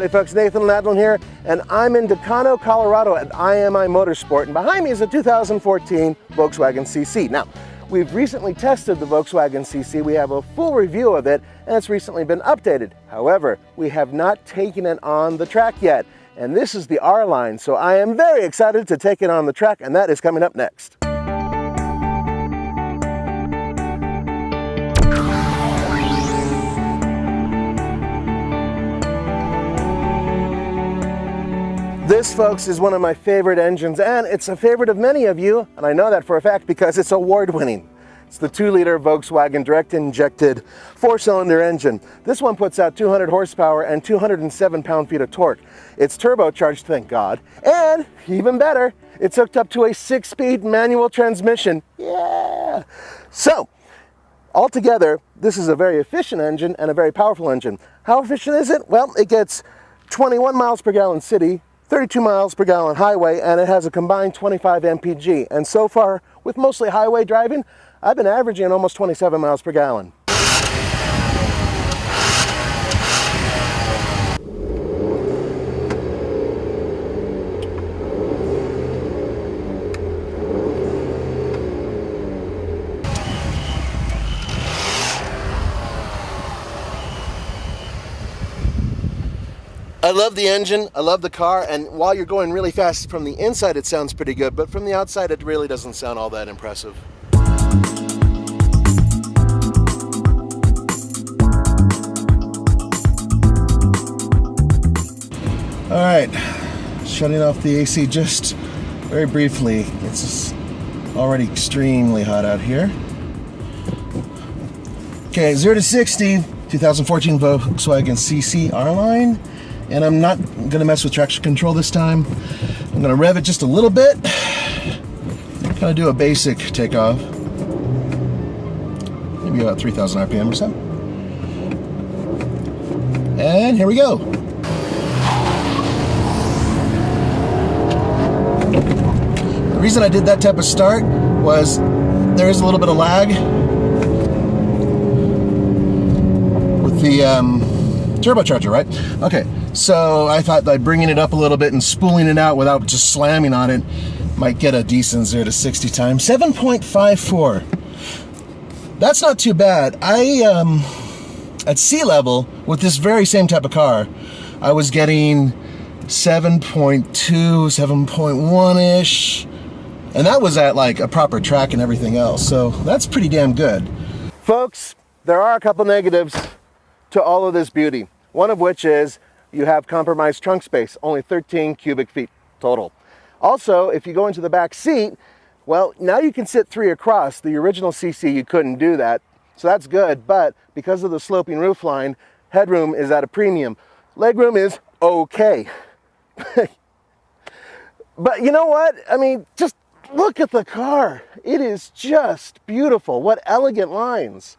Howdy folks, Nathan Ladlin here, and I'm in Decano, Colorado at IMI Motorsport, and behind me is a 2014 Volkswagen CC. Now, we've recently tested the Volkswagen CC, we have a full review of it, and it's recently been updated. However, we have not taken it on the track yet, and this is the R line, so I am very excited to take it on the track, and that is coming up next. This, folks, is one of my favorite engines, and it's a favorite of many of you, and I know that for a fact because it's award-winning. It's the 2-liter Volkswagen direct-injected 4-cylinder engine. This one puts out 200 horsepower and 207 pound-feet of torque. It's turbocharged, thank God, and even better, it's hooked up to a 6-speed manual transmission. Yeah! So, altogether, this is a very efficient engine and a very powerful engine. How efficient is it? Well, it gets 21 miles per gallon city, 32 miles per gallon highway, and it has a combined 25 MPG. And so far, with mostly highway driving, I've been averaging almost 27 miles per gallon. I love the engine, I love the car, and while you're going really fast from the inside it sounds pretty good, but from the outside it really doesn't sound all that impressive. Alright, shutting off the AC just very briefly. It's already extremely hot out here. Okay, 0 to 60, 2014 Volkswagen CC R-Line. And I'm not going to mess with traction control this time. I'm going to rev it just a little bit. Kind of do a basic takeoff. Maybe about 3,000 RPM or so. And here we go. The reason I did that type of start was there is a little bit of lag with the turbocharger, right? Okay. So I thought by bringing it up a little bit and spooling it out without just slamming on it might get a decent 0 to 60 time. 7.54. That's not too bad. At sea level with this very same type of car, I was getting 7.2, 7.1-ish, and that was at like a proper track and everything else. So that's pretty damn good. Folks, there are a couple negatives to all of this beauty. One of which is you have compromised trunk space, only 13 cubic feet total. Also, if you go into the back seat, well, now you can sit 3 across. The original CC, you couldn't do that, so that's good, but because of the sloping roofline, headroom is at a premium. Legroom is okay. But you know what? I mean, just look at the car. It is just beautiful. What elegant lines.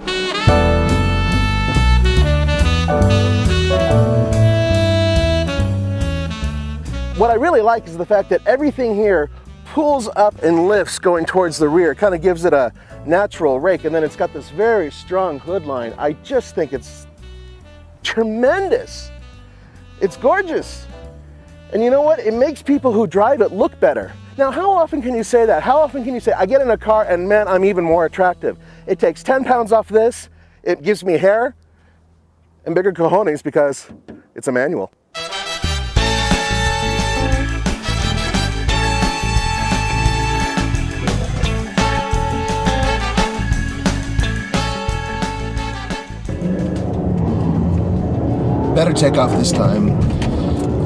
What I really like is the fact that everything here pulls up and lifts going towards the rear. It kind of gives it a natural rake, and then it's got this very strong hood line. I just think it's tremendous. It's gorgeous. And you know what? It makes people who drive it look better. Now, how often can you say that? How often can you say, I get in a car and man, I'm even more attractive? It takes 10 pounds off this, it gives me hair, and bigger cojones because it's a manual. Better take off this time.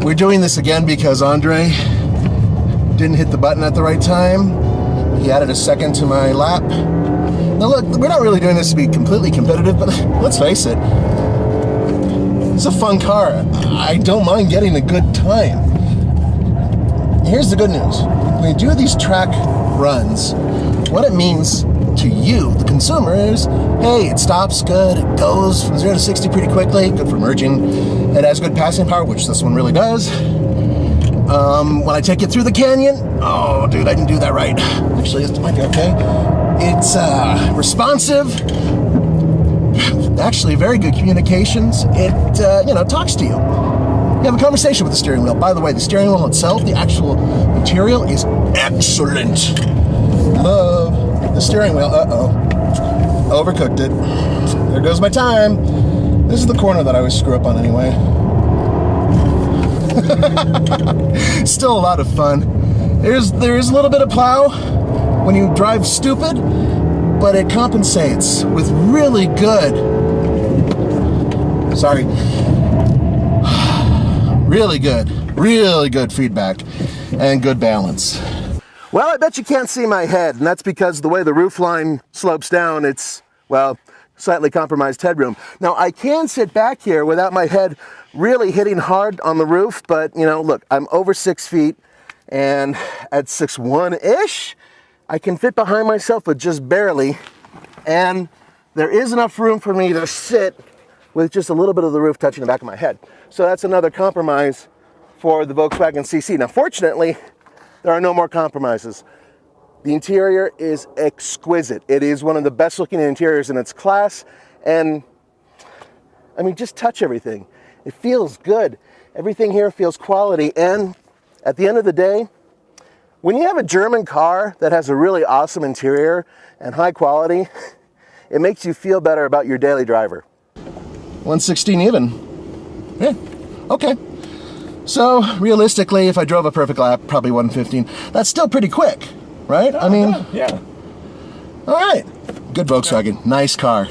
We're doing this again because Andre didn't hit the button at the right time. He added a second to my lap. Now look, we're not really doing this to be completely competitive, but let's face it, it's a fun car. I don't mind getting a good time. Here's the good news. When you do these track runs, what it means to you, the consumer, is, hey, it stops good, it goes from 0 to 60 pretty quickly, good for merging, it has good passing power, which this one really does. When I take it through the canyon, oh dude, I didn't do that right. Actually, it might be okay. It's responsive, actually very good communications. It, you know, talks to you. You have a conversation with the steering wheel. By the way, the steering wheel itself, the actual material is excellent. Love the steering wheel. Uh-oh. Overcooked it. There goes my time. This is the corner that I always screw up on anyway. Still a lot of fun. There is a little bit of plow when you drive stupid, but it compensates with really good, really good feedback and good balance. Well, I bet you can't see my head, and that's because the way the roof line slopes down, it's, well, slightly compromised headroom. Now, I can sit back here without my head really hitting hard on the roof, but, you know, look, I'm over 6 feet, and at 6'1"-ish, I can fit behind myself, but just barely, and there is enough room for me to sit with just a little bit of the roof touching the back of my head. So that's another compromise for the Volkswagen CC. Now, fortunately, there are no more compromises. The interior is exquisite. It is one of the best looking interiors in its class. And I mean, just touch everything. It feels good. Everything here feels quality. And at the end of the day, when you have a German car that has a really awesome interior and high quality, it makes you feel better about your daily driver. 116 even. Yeah, okay. So realistically, if I drove a perfect lap, probably 115. That's still pretty quick, right? I mean, yeah. All right. Good Volkswagen. Nice car.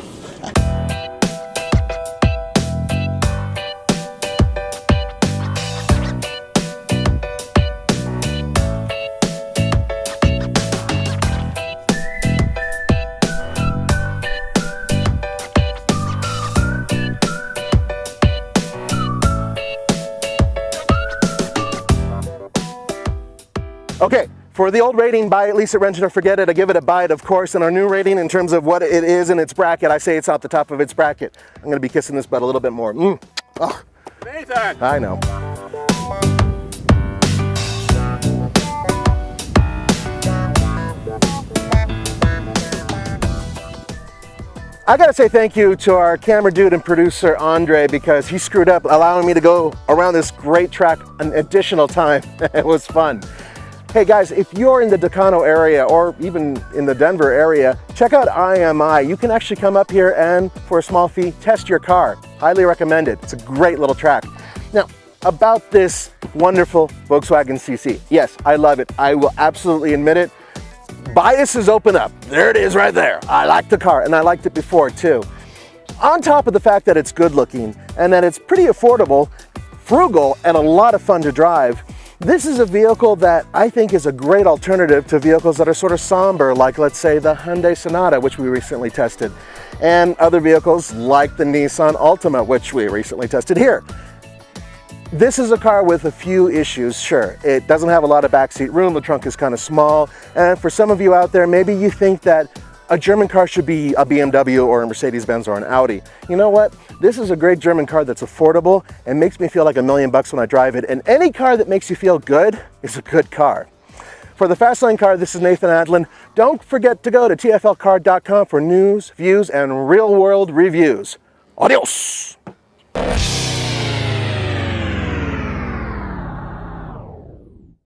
Okay, for the old rating, buy it, lease it, rent it, or forget it. I give it a buy it, of course, and our new rating in terms of what it is in its bracket, I say it's out the top of its bracket. I'm going to be kissing this butt a little bit more. Oh. Nathan! I know. I gotta say thank you to our camera dude and producer, Andre, because he screwed up allowing me to go around this great track an additional time. It was fun. Hey guys, if you're in the Decano area or even in the Denver area, check out IMI. You can actually come up here and, for a small fee, test your car. Highly recommend it. It's a great little track. Now, about this wonderful Volkswagen CC. Yes, I love it. I will absolutely admit it. Biases open up. There it is right there. I like the car, and I liked it before too. On top of the fact that it's good looking and that it's pretty affordable, frugal, and a lot of fun to drive, this is a vehicle that I think is a great alternative to vehicles that are sort of somber, like let's say the Hyundai Sonata, which we recently tested, and other vehicles like the Nissan Altima, which we recently tested here. This is a car with a few issues, sure. It doesn't have a lot of backseat room, the trunk is kind of small, and for some of you out there, maybe you think that a German car should be a BMW or a Mercedes-Benz or an Audi. You know what? This is a great German car that's affordable and makes me feel like $1,000,000 when I drive it, and any car that makes you feel good is a good car. For the Fastlane Car, this is Nathan Adlin. Don't forget to go to tflcar.com for news, views, and real-world reviews. Adios!